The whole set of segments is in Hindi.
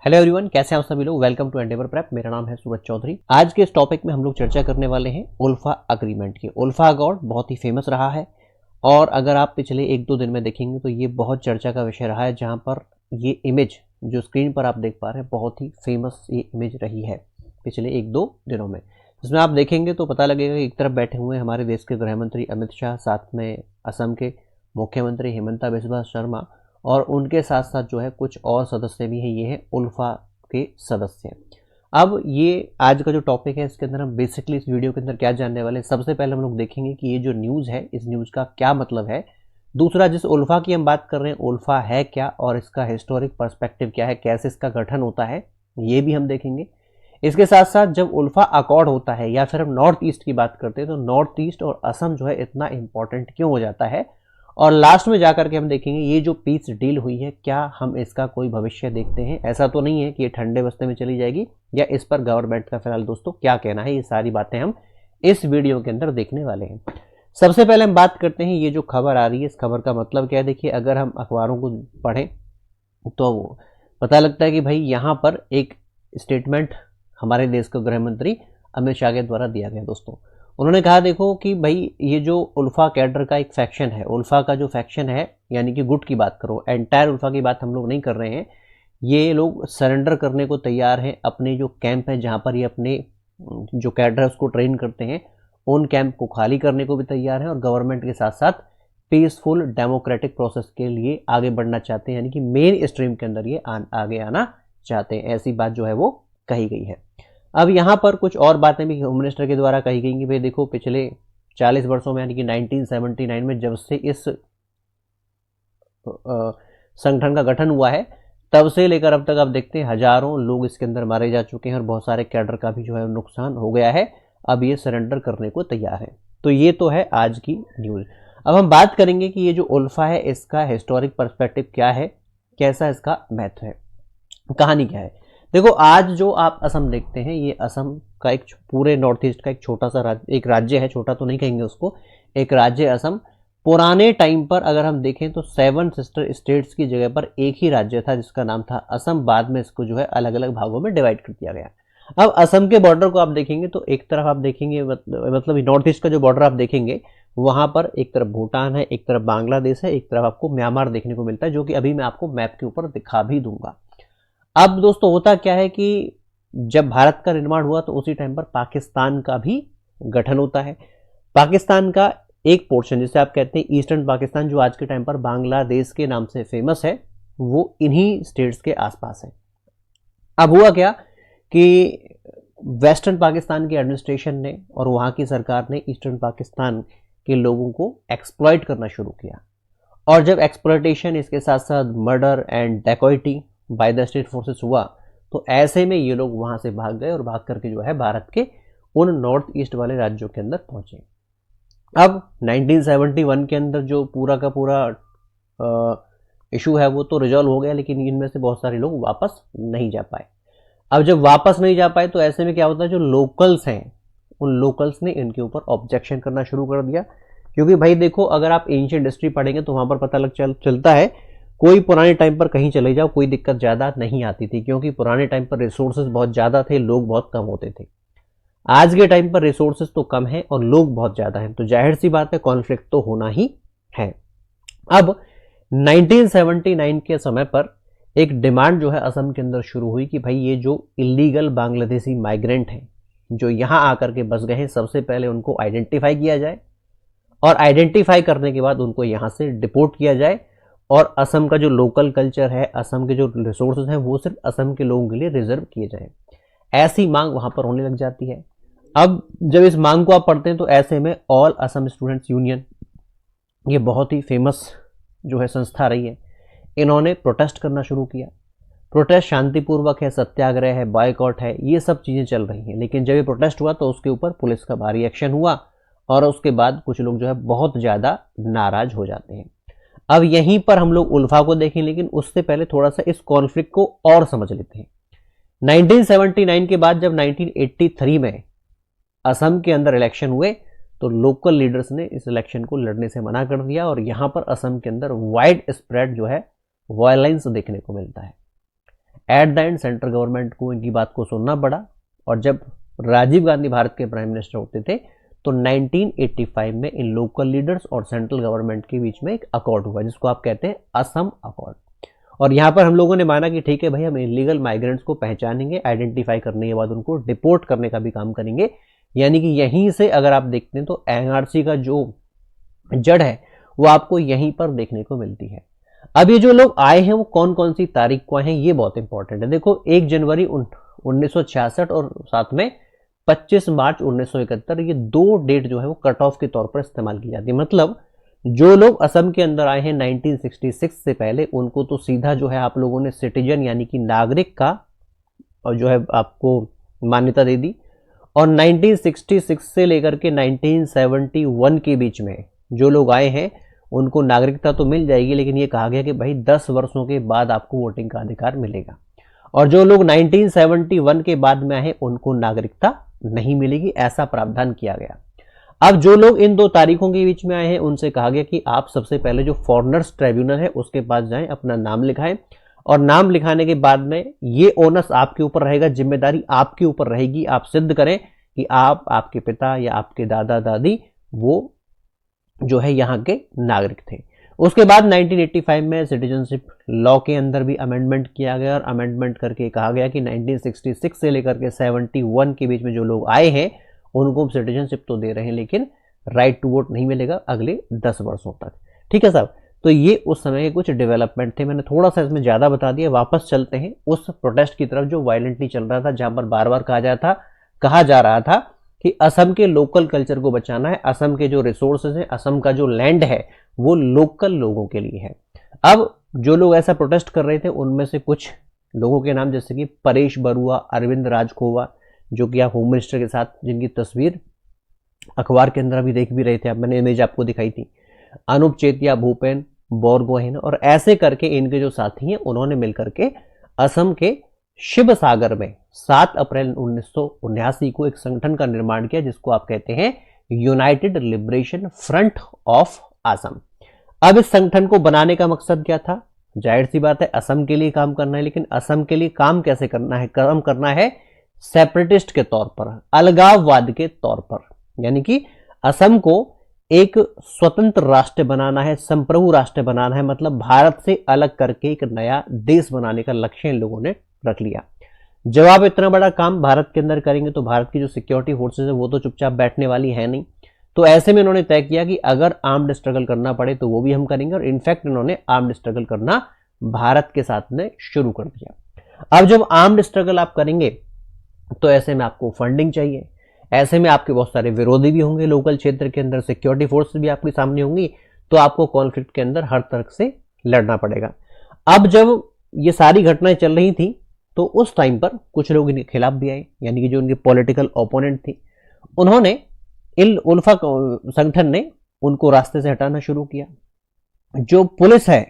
हेलो एवरीवन, कैसे हैं आप सभी लोग। Welcome to Endeavour Prep. मेरा नाम है सूरज चौधरी। आज के इस टॉपिक में हम लोग चर्चा करने वाले हैं उल्फा अग्रीमेंट की। उल्फा अकॉर्ड बहुत ही फेमस रहा है और अगर आप पिछले 1-2 दिन में देखेंगे तो ये बहुत चर्चा का विषय रहा है, जहां पर ये इमेज जो स्क्रीन पर आप देख पा रहे हैं बहुत ही फेमस ये इमेज रही है पिछले 1-2 दिनों में। जिसमें आप देखेंगे तो पता लगेगा कि एक तरफ बैठे हुए हमारे देश के गृह मंत्री अमित शाह, साथ में असम के मुख्यमंत्री हिमंता बिस्वा शर्मा और उनके साथ साथ जो है कुछ और सदस्य भी हैं। ये है उल्फा के सदस्य। अब ये आज का जो टॉपिक है, इसके अंदर हम बेसिकली इस वीडियो के अंदर क्या जानने वाले हैं। सबसे पहले हम लोग देखेंगे कि ये जो न्यूज़ है, इस न्यूज़ का क्या मतलब है। दूसरा, जिस उल्फा की हम बात कर रहे हैं, उल्फा है क्या और इसका हिस्टोरिक पर्सपेक्टिव क्या है, कैसे इसका गठन होता है, ये भी हम देखेंगे। इसके साथ साथ जब उल्फा अकॉर्ड होता है या फिर हम नॉर्थ ईस्ट की बात करते हैं तो नॉर्थ ईस्ट और असम जो है इतना इंपॉर्टेंट क्यों हो जाता है, और लास्ट में जाकर के हम देखेंगे ये जो पीस डील हुई है, क्या हम इसका कोई भविष्य देखते हैं। ऐसा तो नहीं है कि ये ठंडे बस्ते में चली जाएगी, या इस पर गवर्नमेंट का फिलहाल दोस्तों क्या कहना है, ये सारी बातें हम इस वीडियो के अंदर देखने वाले हैं। सबसे पहले हम बात करते हैं ये जो खबर आ रही है, इस खबर का मतलब क्या है। देखिए, अगर हम अखबारों को पढ़ें तो पता लगता है कि भाई यहाँ पर एक स्टेटमेंट हमारे देश के गृह मंत्री अमित शाह के द्वारा दिया गया। दोस्तों, उन्होंने कहा देखो कि भाई ये जो उल्फा कैडर का एक फैक्शन है, उल्फा का जो फैक्शन है, यानी कि गुट की बात करो, एंटायर उल्फा की बात हम लोग नहीं कर रहे हैं। ये लोग सरेंडर करने को तैयार हैं। अपने जो कैंप है जहाँ पर ये अपने जो कैडर है उसको ट्रेन करते हैं, उन कैंप को खाली करने को भी तैयार हैं और गवर्नमेंट के साथ साथ पीसफुल डेमोक्रेटिक प्रोसेस के लिए आगे बढ़ना चाहते हैं, यानी कि मेन स्ट्रीम के अंदर ये आगे आना चाहते हैं। ऐसी बात जो है वो कही गई है। अब यहाँ पर कुछ और बातें भी होम मिनिस्टर के द्वारा कही गई कि भाई देखो, पिछले 40 वर्षों में यानी कि 1979 में जब से इस संगठन का गठन हुआ है, तब से लेकर अब तक आप देखते हैं हजारों लोग इसके अंदर मारे जा चुके हैं और बहुत सारे कैडर का भी जो है नुकसान हो गया है। अब ये सरेंडर करने को तैयार है। तो ये तो है आज की न्यूज़। अब हम बात करेंगे कि ये जो उल्फा है इसका हिस्टोरिक पर्सपेक्टिव क्या है, कैसा इसका महत्व है, कहानी क्या है। देखो, आज जो आप असम देखते हैं, ये असम का एक पूरे नॉर्थ ईस्ट का एक छोटा सा एक राज्य है। छोटा तो नहीं कहेंगे उसको, एक राज्य असम। पुराने टाइम पर अगर हम देखें तो 7 सिस्टर स्टेट्स की जगह पर एक ही राज्य था जिसका नाम था असम। बाद में इसको जो है अलग अलग भागों में डिवाइड कर दिया गया। अब असम के बॉर्डर को आप देखेंगे तो एक तरफ आप देखेंगे, मतलब नॉर्थ ईस्ट का जो बॉर्डर आप देखेंगे, वहां पर एक तरफ भूटान है, एक तरफ बांग्लादेश है, एक तरफ आपको म्यांमार देखने को मिलता है, जो कि अभी मैं आपको मैप के ऊपर दिखा भी दूंगा। अब दोस्तों, होता क्या है कि जब भारत का निर्माण हुआ तो उसी टाइम पर पाकिस्तान का भी गठन होता है। पाकिस्तान का एक पोर्शन, जिसे आप कहते हैं ईस्टर्न पाकिस्तान, जो आज के टाइम पर बांग्लादेश के नाम से फेमस है, वो इन्हीं स्टेट्स के आसपास है। अब हुआ क्या कि वेस्टर्न पाकिस्तान की एडमिनिस्ट्रेशन ने और वहां की सरकार ने ईस्टर्न पाकिस्तान के लोगों को एक्सप्लॉइट करना शुरू किया। और जब एक्सप्लॉइटेशन, इसके साथ साथ murder and dacoity by the state forces हुआ, तो ऐसे में ये लोग वहां से भाग गए और भाग करके जो है भारत के उन नॉर्थ ईस्ट वाले राज्यों के अंदर पहुंचे। अब 1971 के अंदर जो पूरा का पूरा इशू है वो तो रिजॉल्व हो गया, लेकिन इनमें से बहुत सारे लोग वापस नहीं जा पाए। अब जब वापस नहीं जा पाए तो ऐसे में क्या होता है, जो लोकल्स हैं उन लोकल्स ने इनके ऊपर ऑब्जेक्शन करना शुरू कर दिया। क्योंकि भाई देखो, अगर आप एंशिएंट हिस्ट्री पढ़ेंगे तो वहां पर पता चलता है, कोई पुराने टाइम पर कहीं चले जाओ कोई दिक्कत ज़्यादा नहीं आती थी, क्योंकि पुराने टाइम पर रिसोर्सेज बहुत ज़्यादा थे, लोग बहुत कम होते थे। आज के टाइम पर रिसोर्सेज तो कम है और लोग बहुत ज़्यादा हैं, तो जाहिर सी बात है कॉन्फ्लिक्ट तो होना ही है। अब 1979 के समय पर एक डिमांड जो है असम के अंदर शुरू हुई कि भाई ये जो इलीगल बांग्लादेशी माइग्रेंट हैं जो यहाँ आकर के बस गए हैं, सबसे पहले उनको आइडेंटिफाई किया जाए और आइडेंटिफाई करने के बाद उनको यहाँ से डिपोर्ट किया जाए, और असम का जो लोकल कल्चर है, असम के जो रिसोर्सेज हैं, वो सिर्फ असम के लोगों के लिए रिजर्व किए जाएं। ऐसी मांग वहां पर होने लग जाती है। अब जब इस मांग को आप पढ़ते हैं तो ऐसे में ऑल असम स्टूडेंट्स यूनियन, ये बहुत ही फेमस जो है संस्था रही है, इन्होंने प्रोटेस्ट करना शुरू किया। प्रोटेस्ट शांतिपूर्वक है, सत्याग्रह है, बॉयकॉट है, ये सब चीज़ें चल रही हैं। लेकिन जब ये प्रोटेस्ट हुआ तो उसके ऊपर पुलिस का भारी एक्शन हुआ और उसके बाद कुछ लोग जो है बहुत ज़्यादा नाराज हो जाते हैं। अब यहीं पर हम लोग उल्फा को देखें, लेकिन उससे पहले थोड़ा सा इस कॉन्फ्लिक्ट को और समझ लेते हैं। 1979 के बाद जब 1983 में असम के अंदर इलेक्शन हुए तो लोकल लीडर्स ने इस इलेक्शन को लड़ने से मना कर दिया और यहां पर असम के अंदर वाइड स्प्रेड जो है वायलेंस देखने को मिलता है। At the end central government को इनकी बात को सुनना पड़ा, और जब राजीव गांधी भारत के प्राइम मिनिस्टर होते थे तो 1985 में इन लोकल लीडर्स और सेंट्रल गवर्नमेंट के बीच में एक अकॉर्ड हुआ, जिसको आप कहते हैं असम अकॉर्ड। और यहाँ पर हम लोगों ने माना कि ठीक है भाई, हम इलीगल माइग्रेंट्स को पहचानेंगे, आइडेंटिफाई करने के बाद उनको डिपोर्ट करने का भी काम करेंगे। यानी कि यहीं से अगर आप देखते हैं तो एनआरसी का जो जड़ है वो आपको यहीं पर देखने को मिलती है। अब ये जो लोग आए हैं वो कौन कौन सी तारीख को आए हैं, ये बहुत इंपॉर्टेंट है। देखो 1 जनवरी 1966 और साथ में 25 मार्च 1971, ये 2 डेट जो है वो कट ऑफ के तौर पर इस्तेमाल की जाती है। मतलब जो लोग असम के अंदर आए हैं 1966 से पहले, उनको तो सीधा जो है आप लोगों ने सिटीजन यानी कि नागरिक का और जो है आपको मान्यता दे दी। और 1966 से लेकर के 1971 के बीच में जो लोग आए हैं उनको नागरिकता तो मिल जाएगी, लेकिन ये कहा गया कि भाई 10 वर्षों के बाद आपको वोटिंग का अधिकार मिलेगा। और जो लोग 1971 के बाद में आए उनको नागरिकता नहीं मिलेगी, ऐसा प्रावधान किया गया। अब जो लोग इन 2 तारीखों के बीच में आए हैं उनसे कहा गया कि आप सबसे पहले जो फॉरेनर्स ट्राइब्यूनल है उसके पास जाएं, अपना नाम लिखाएं, और नाम लिखाने के बाद में ये ओनस आपके ऊपर रहेगा, जिम्मेदारी आपके ऊपर रहेगी। आप सिद्ध करें कि आप, आपके पिता या आपके दादा दादी वो जो है यहाँ के नागरिक थे। उसके बाद 1985 में सिटीजनशिप लॉ के अंदर भी अमेंडमेंट किया गया, और अमेंडमेंट करके कहा गया कि 1966 से लेकर के 71 के बीच में जो लोग आए हैं उनको सिटीजनशिप तो दे रहे हैं, लेकिन राइट टू वोट नहीं मिलेगा अगले 10 वर्षों तक। ठीक है साहब, तो ये उस समय के कुछ डेवलपमेंट थे। मैंने थोड़ा सा इसमें ज्यादा बता दिया। वापस चलते हैं उस प्रोटेस्ट की तरफ जो वायलेंटली चल रहा था, जहां पर बार बार कहा जा रहा था कि असम के लोकल कल्चर को बचाना है, असम के जो रिसोर्सेज हैं, असम का जो लैंड है वो लोकल लोगों के लिए है। अब जो लोग ऐसा प्रोटेस्ट कर रहे थे उनमें से कुछ लोगों के नाम जैसे कि परेश बरुआ, अरविंद राजखोवा, जो कि आप होम मिनिस्टर के साथ जिनकी तस्वीर अखबार के अंदर अभी देख भी रहे थे, अब मैंने इमेज आपको दिखाई थी, अनूप चेतिया, भूपेन बोरगोहेन, और ऐसे करके इनके जो साथी हैं उन्होंने मिलकर के असम के शिव सागर में 7 अप्रैल 1979 को एक संगठन का निर्माण किया, जिसको आप कहते हैं United liberation front of Assam. अब इस संगठन को बनाने का मकसद क्या था? जाहिर सी बात है, असम के लिए काम करना है, लेकिन असम के लिए काम कैसे करना है? काम करना है सेपरेटिस्ट के तौर पर, अलगाववाद के तौर पर, यानी कि असम को एक स्वतंत्र राष्ट्र बनाना है, संप्रभु राष्ट्र बनाना है, मतलब भारत से अलग करके एक नया देश बनाने का लक्ष्य इन लोगों ने रख लिया। जब आप इतना बड़ा काम भारत के अंदर करेंगे तो भारत की जो सिक्योरिटी फोर्सेज है वो तो चुपचाप बैठने वाली है नहीं। तो ऐसे में इन्होंने तय किया कि अगर आर्म्ड स्ट्रगल करना पड़े तो वो भी हम करेंगे, और इनफैक्ट इन्होंने आर्म्ड स्ट्रगल करना भारत के साथ में शुरू कर दिया। अब जब आर्म्ड स्ट्रगल आप करेंगे तो ऐसे में आपको फंडिंग चाहिए, ऐसे में आपके बहुत सारे विरोधी भी होंगे लोकल क्षेत्र के अंदर, सिक्योरिटी फोर्स भी आपके सामने होंगी, तो आपको कॉन्फ्लिक्ट के अंदर हर तरह से लड़ना पड़ेगा। अब जब ये सारी घटनाएं चल रही थी तो उस टाइम पर कुछ लोग इनके खिलाफ भी आए, यानी कि जो उनके पॉलिटिकल ओपोनेंट थी, उन्होंने इन उल्फा संगठन ने उनको रास्ते से हटाना शुरू किया। जो पुलिस है,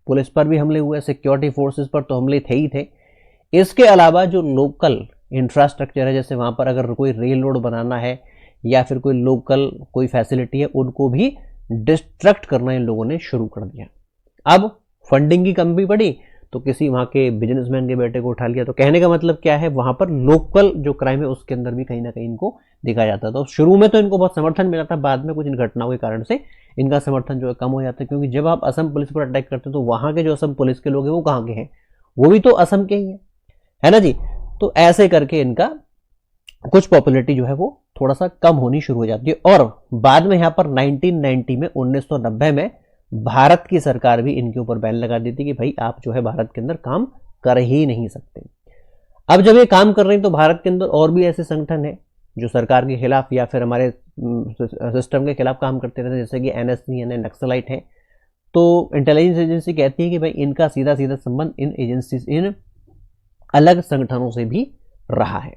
पुलिस पर भी हमले हुए, सिक्योरिटी फोर्सेस पर तो हमले थे ही थे। इसके अलावा जो लोकल इंफ्रास्ट्रक्चर है, जैसे वहां पर अगर कोई रेल रोड बनाना है या फिर कोई लोकल कोई फैसिलिटी है, उनको भी डिस्ट्रक्ट करना इन लोगों ने शुरू कर दिया। अब फंडिंग की कमी पड़ी तो किसी वहां के बिजनेसमैन के बेटे को उठा लिया। तो कहने का मतलब क्या है, वहां पर लोकल जो क्राइम है उसके अंदर भी कहीं ना कहीं इनको देखा जाता था। शुरू में तो इनको बहुत समर्थन मिला था, बाद में कुछ इन घटनाओं के कारण से इनका समर्थन जो है कम हो जाता है, क्योंकि जब आप असम पुलिस पर अटैक करते हो तो वहां के जो असम पुलिस के लोग हैं वो कहाँ के हैं? वो भी तो असम के ही है ना जी। तो ऐसे करके इनका कुछ पॉपुलैरिटी जो है वो थोड़ा सा कम होनी शुरू हो जाती है। और बाद में यहाँ पर 1990 में 1990 में भारत की सरकार भी इनके ऊपर बैन लगा देती कि भाई आप जो है भारत के अंदर काम कर ही नहीं सकते। अब जब ये काम कर रहे हैं तो भारत के अंदर और भी ऐसे संगठन हैं जो सरकार के खिलाफ या फिर हमारे सिस्टम के खिलाफ काम करते रहते हैं, जैसे कि एनएसजी यानी नक्सलाइट है। तो इंटेलिजेंस एजेंसी कहती है कि भाई इनका सीधा सीधा संबंध इन एजेंसी, इन अलग संगठनों से भी रहा है।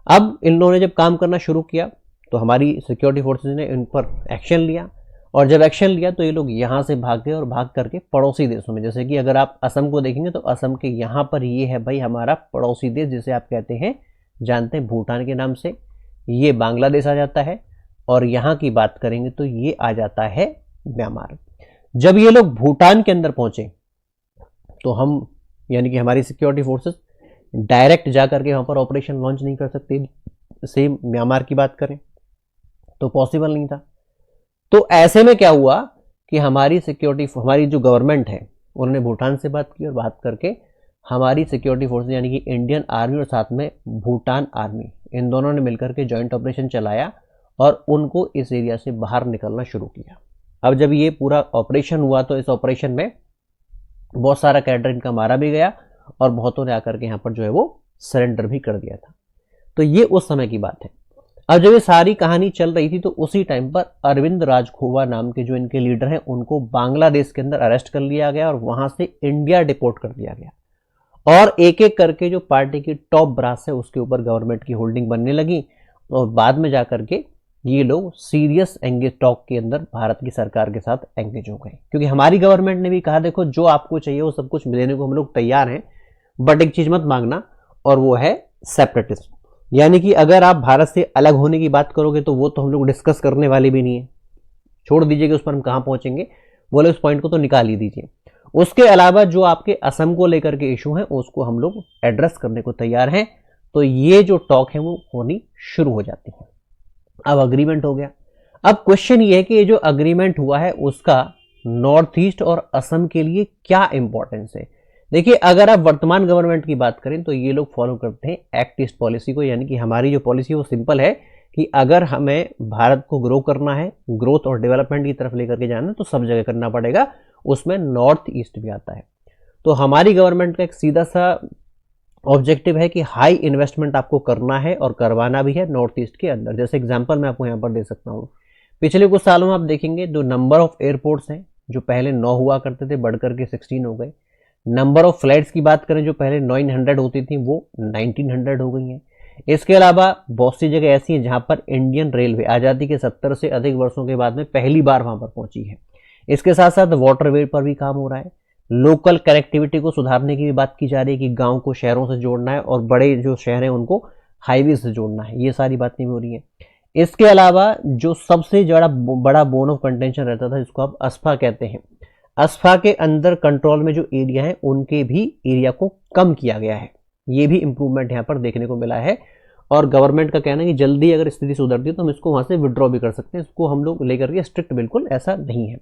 अब इन लोगों ने जब काम करना शुरू किया तो हमारी सिक्योरिटी फोर्सेज ने इन पर एक्शन लिया, और जब एक्शन लिया तो ये लोग यहाँ से भाग गए और भाग करके पड़ोसी देशों में, जैसे कि अगर आप असम को देखेंगे तो असम के यहाँ पर ये है भाई हमारा पड़ोसी देश, जिसे आप कहते हैं, जानते हैं, भूटान के नाम से। ये बांग्लादेश आ जाता है, और यहाँ की बात करेंगे तो ये आ जाता है म्यांमार। जब ये लोग भूटान के अंदर पहुंचे तो हम, यानी कि हमारी सिक्योरिटी फोर्सेस डायरेक्ट जा करके वहां पर ऑपरेशन लॉन्च नहीं कर सकते। सेम म्यांमार की बात करें तो पॉसिबल नहीं था। तो ऐसे में क्या हुआ कि हमारी सिक्योरिटी, हमारी जो गवर्नमेंट है, उन्होंने भूटान से बात की और बात करके हमारी सिक्योरिटी फोर्स यानी कि इंडियन आर्मी और साथ में भूटान आर्मी, इन दोनों ने मिलकर के जॉइंट ऑपरेशन चलाया और उनको इस एरिया से बाहर निकलना शुरू किया। अब जब ये पूरा ऑपरेशन हुआ तो इस ऑपरेशन में बहुत सारा कैडर इनका मारा भी गया और बहुतों ने आकर के यहाँ पर जो है वो सरेंडर भी कर दिया था। तो ये उस समय की बात है। अब जब ये सारी कहानी चल रही थी तो उसी टाइम पर अरविंद राजखोवा नाम के जो इनके लीडर हैं उनको बांग्लादेश के अंदर अरेस्ट कर लिया गया और वहां से इंडिया डिपोर्ट कर दिया गया। और एक एक करके जो पार्टी की टॉप ब्रास है उसके ऊपर गवर्नमेंट की होल्डिंग बनने लगी और बाद में जाकर के ये लोग सीरियस एंगेज टॉक के अंदर भारत की सरकार के साथ एंगेज हो गए, क्योंकि हमारी गवर्नमेंट ने भी कहा देखो जो आपको चाहिए वो सब कुछ देने को हम लोग तैयार हैं, बट एक चीज मत मांगना और वो है सेपरेटिज्म। यानी कि अगर आप भारत से अलग होने की बात करोगे तो वो तो हम लोग डिस्कस करने वाले भी नहीं है, छोड़ दीजिए कि उस पर हम कहां पहुंचेंगे, बोले उस पॉइंट को तो निकाल ही दीजिए। उसके अलावा जो आपके असम को लेकर के इशू है उसको हम लोग एड्रेस करने को तैयार हैं। तो ये जो टॉक है वो होनी शुरू हो जाती है। अब अग्रीमेंट हो गया। अब क्वेश्चन ये है कि ये जो अग्रीमेंट हुआ है उसका नॉर्थ ईस्ट और असम के लिए क्या इंपॉर्टेंस है। देखिए, अगर आप वर्तमान गवर्नमेंट की बात करें तो ये लोग फॉलो करते हैं एक्ट ईस्ट पॉलिसी को, यानी कि हमारी जो पॉलिसी है वो सिंपल है कि अगर हमें भारत को ग्रो करना है, ग्रोथ और डेवलपमेंट की तरफ लेकर के जाना है तो सब जगह करना पड़ेगा, उसमें नॉर्थ ईस्ट भी आता है। तो हमारी गवर्नमेंट का एक सीधा सा ऑब्जेक्टिव है कि हाई इन्वेस्टमेंट आपको करना है और करवाना भी है नॉर्थ ईस्ट के अंदर। जैसे एग्जांपल मैं आपको यहाँ पर दे सकता हूँ, पिछले कुछ सालों में आप देखेंगे जो नंबर ऑफ एयरपोर्ट्स हैं, जो पहले 9 हुआ करते थे बढ़कर के 16 हो गए। नंबर ऑफ फ्लाइट्स की बात करें, जो पहले 900 होती थी वो 1900 हो गई हैं। इसके अलावा बहुत सी जगह ऐसी हैं जहां पर इंडियन रेलवे आज़ादी के 70 से अधिक वर्षों के बाद में पहली बार वहां पर पहुंची है। इसके साथ साथ वाटरवे पर भी काम हो रहा है। लोकल कनेक्टिविटी को सुधारने की भी बात की जा रही है कि गांव को शहरों से जोड़ना है और बड़े जो शहर हैं उनको हाईवे से जोड़ना है, ये सारी बातें भी हो रही हैं। इसके अलावा जो सबसे बड़ा बोन ऑफ कंटेंशन रहता था, जिसको आप अस्फा कहते हैं, अस्फा के अंदर कंट्रोल में जो एरिया है उनके भी एरिया को कम किया गया है। ये भी इंप्रूवमेंट यहाँ पर देखने को मिला है और गवर्नमेंट का कहना है कि जल्दी अगर स्थिति सुधरती है तो हम इसको वहां से विड्रॉ भी कर सकते हैं। इसको हम लोग लेकर के स्ट्रिक्ट बिल्कुल ऐसा नहीं है,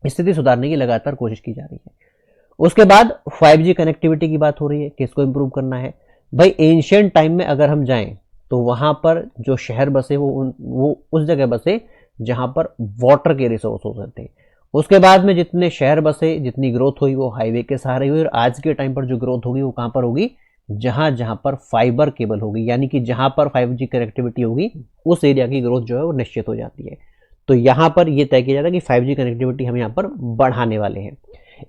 स्थिति सुधारने की लगातार कोशिश की जा रही है। उसके बाद 5G कनेक्टिविटी की बात हो रही है, किसको इंप्रूव करना है। भाई एंशिएंट टाइम में अगर हम जाएं तो वहां पर जो शहर बसे वो उस जगह बसे जहां पर वाटर के रिसोर्स थे। उसके बाद में जितने शहर बसे, जितनी ग्रोथ हुई वो हाईवे के सहारे हुई और आज के टाइम पर जो ग्रोथ होगी वो कहां पर होगी, जहां जहां पर फाइबर केबल होगी, यानी कि जहां पर 5G कनेक्टिविटी होगी उस एरिया की ग्रोथ जो है वो निश्चित हो जाती है। तो यहां पर यह तय किया जा रहा है कि 5G कनेक्टिविटी हम यहां पर बढ़ाने वाले हैं।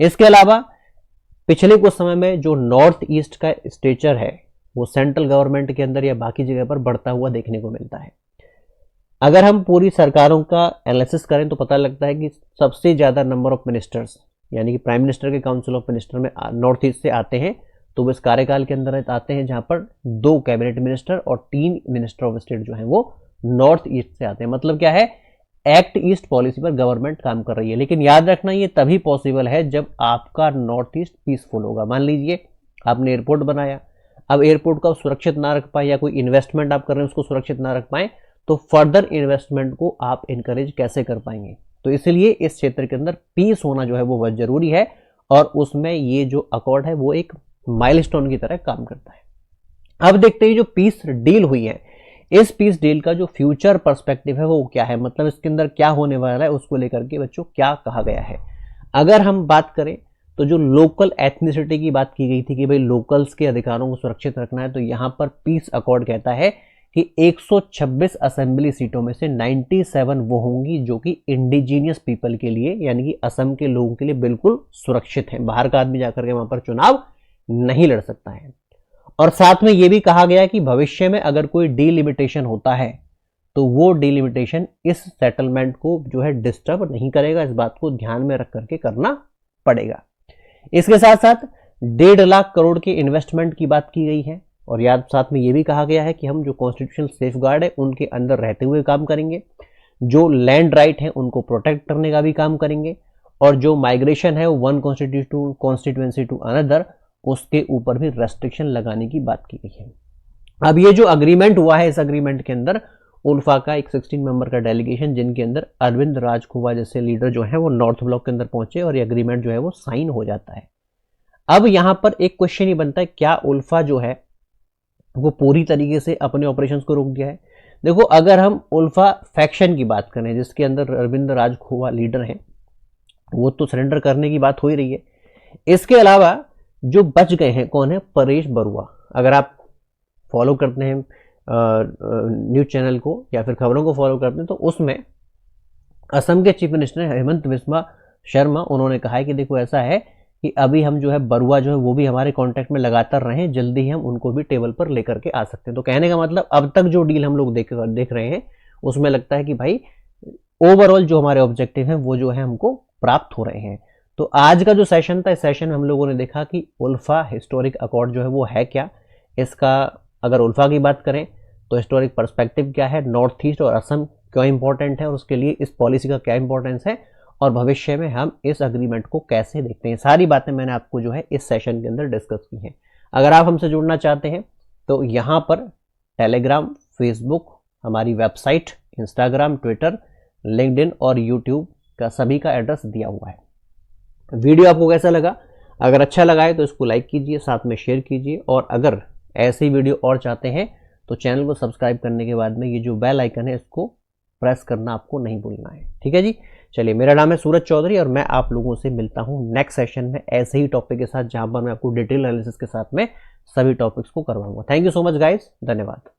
इसके अलावा पिछले कुछ समय में जो नॉर्थ ईस्ट का स्टेचर है वो सेंट्रल गवर्नमेंट के अंदर या बाकी जगह पर बढ़ता हुआ देखने को मिलता है। अगर हम पूरी सरकारों का एनालिसिस करें तो पता लगता है कि सबसे ज्यादा नंबर ऑफ मिनिस्टर्स, यानी कि प्राइम मिनिस्टर के काउंसिल ऑफ मिनिस्टर में नॉर्थ ईस्ट से आते हैं, तो वो इस कार्यकाल के अंदर आते हैं जहां पर 2 कैबिनेट मिनिस्टर और 3 मिनिस्टर ऑफ स्टेट जो है वो नॉर्थ ईस्ट से आते हैं। मतलब क्या है, एक्ट ईस्ट पॉलिसी पर गवर्नमेंट काम कर रही है। लेकिन याद रखना ये तभी पॉसिबल है जब आपका नॉर्थ ईस्ट पीसफुल होगा। मान लीजिए आपने एयरपोर्ट बनाया, अब एयरपोर्ट को सुरक्षित ना रख पाए या कोई इन्वेस्टमेंट आप कर रहे हैं उसको सुरक्षित ना रख पाए तो फर्दर इन्वेस्टमेंट को आप इनकरेज कैसे कर पाएंगे। तो इसलिए इस क्षेत्र के अंदर पीस होना जो है वो बहुत जरूरी है और उसमें ये जो अकॉर्ड है वो एक माइलस्टोन की तरह काम करता है। अब देखते हैं जो पीस डील हुई है, इस पीस डील का जो फ्यूचर पर्सपेक्टिव है वो क्या है, मतलब इसके अंदर क्या होने वाला है, उसको लेकर के बच्चों क्या कहा गया है। अगर हम बात करें तो जो लोकल एथनिसिटी की बात की गई थी कि भाई लोकल्स के अधिकारों को सुरक्षित रखना है, तो यहां पर पीस अकॉर्ड कहता है कि 126 असेंबली सीटों में से 97 वो होंगी जो कि इंडिजीनियस पीपल के लिए, यानी कि असम के लोगों के लिए बिल्कुल सुरक्षित है। बाहर का आदमी जाकर के वहां पर चुनाव नहीं लड़ सकता है। और साथ में यह भी कहा गया कि भविष्य में अगर कोई डीलिमिटेशन होता है तो वो डीलिमिटेशन इस सेटलमेंट को जो है डिस्टर्ब नहीं करेगा। इस बात को ध्यान में रख करके करना पड़ेगा। इसके साथ साथ 1.5 लाख करोड़ के इन्वेस्टमेंट की बात की गई है और याद साथ में यह भी कहा गया है कि हम जो कॉन्स्टिट्यूशनल सेफगार्ड है उनके अंदर रहते हुए काम करेंगे, जो लैंड राइट है उनको प्रोटेक्ट करने का भी काम करेंगे और जो माइग्रेशन है वो वन कॉन्स्टिट्यूएंसी टू अनदर उसके ऊपर भी रेस्ट्रिक्शन लगाने की बात की गई है। अब ये जो अग्रीमेंट हुआ है, इस अग्रीमेंट के अंदर उल्फा का एक 16 मेंबर का डेलीगेशन, जिनके अंदर अरविंद राजखुवा जैसे लीडर जो है वो नॉर्थ ब्लॉक के अंदर पहुंचे और ये अग्रीमेंट जो है वो साइन हो जाता है। अब यहां पर एक क्वेश्चन ही बनता है, क्या उल्फा जो है वो पूरी तरीके से अपने ऑपरेशंस को रोक दिया है? देखो, अगर हम उल्फा फैक्शन की बात करें जिसके अंदर अरविंद राजखुवा लीडर हैं, वो तो सरेंडर करने की बात हो ही रही है। इसके अलावा जो बच गए हैं कौन है? परेश बरुआ। अगर आप फॉलो करते हैं न्यूज चैनल को या फिर खबरों को फॉलो करते हैं तो उसमें असम के चीफ मिनिस्टर हेमंत बिस्वा शर्मा, उन्होंने कहा है कि देखो ऐसा है कि अभी हम जो है बरुआ जो है वो भी हमारे कांटेक्ट में लगातार रहें, जल्दी ही हम उनको भी टेबल पर लेकर के आ सकते हैं। तो कहने का मतलब अब तक जो डील हम लोग देख रहे हैं उसमें लगता है कि भाई ओवरऑल जो हमारे ऑब्जेक्टिव हैं वो जो है हमको प्राप्त हो रहे हैं। तो आज का जो सेशन था, इस सेशन में हम लोगों ने देखा कि उल्फा हिस्टोरिक अकॉर्ड जो है वो है क्या। इसका अगर उल्फा की बात करें तो हिस्टोरिक पर्सपेक्टिव क्या है, नॉर्थ ईस्ट और असम क्यों इंपॉर्टेंट है और उसके लिए इस पॉलिसी का क्या इंपॉर्टेंस है, और भविष्य में हम इस अग्रीमेंट को कैसे देखते हैं, सारी बातें मैंने आपको जो है इस सेशन के अंदर डिस्कस की हैं। अगर आप हमसे जुड़ना चाहते हैं तो यहाँ पर टेलीग्राम, फेसबुक, हमारी वेबसाइट, इंस्टाग्राम, ट्विटर, लिंक्डइन और यूट्यूब का सभी का एड्रेस दिया हुआ है। वीडियो आपको कैसा लगा? अगर अच्छा लगा है तो इसको लाइक कीजिए, साथ में शेयर कीजिए, और अगर ऐसी वीडियो और चाहते हैं तो चैनल को सब्सक्राइब करने के बाद में ये जो बेल आइकन है इसको प्रेस करना आपको नहीं भूलना है। ठीक है जी, चलिए, मेरा नाम है सूरज चौधरी और मैं आप लोगों से मिलता हूं नेक्स्ट सेशन में ऐसे ही टॉपिक के साथ, जहां पर मैं आपको डिटेल एनालिसिस के साथ में सभी टॉपिक्स को करवाऊंगा। Thank you so much guys, धन्यवाद।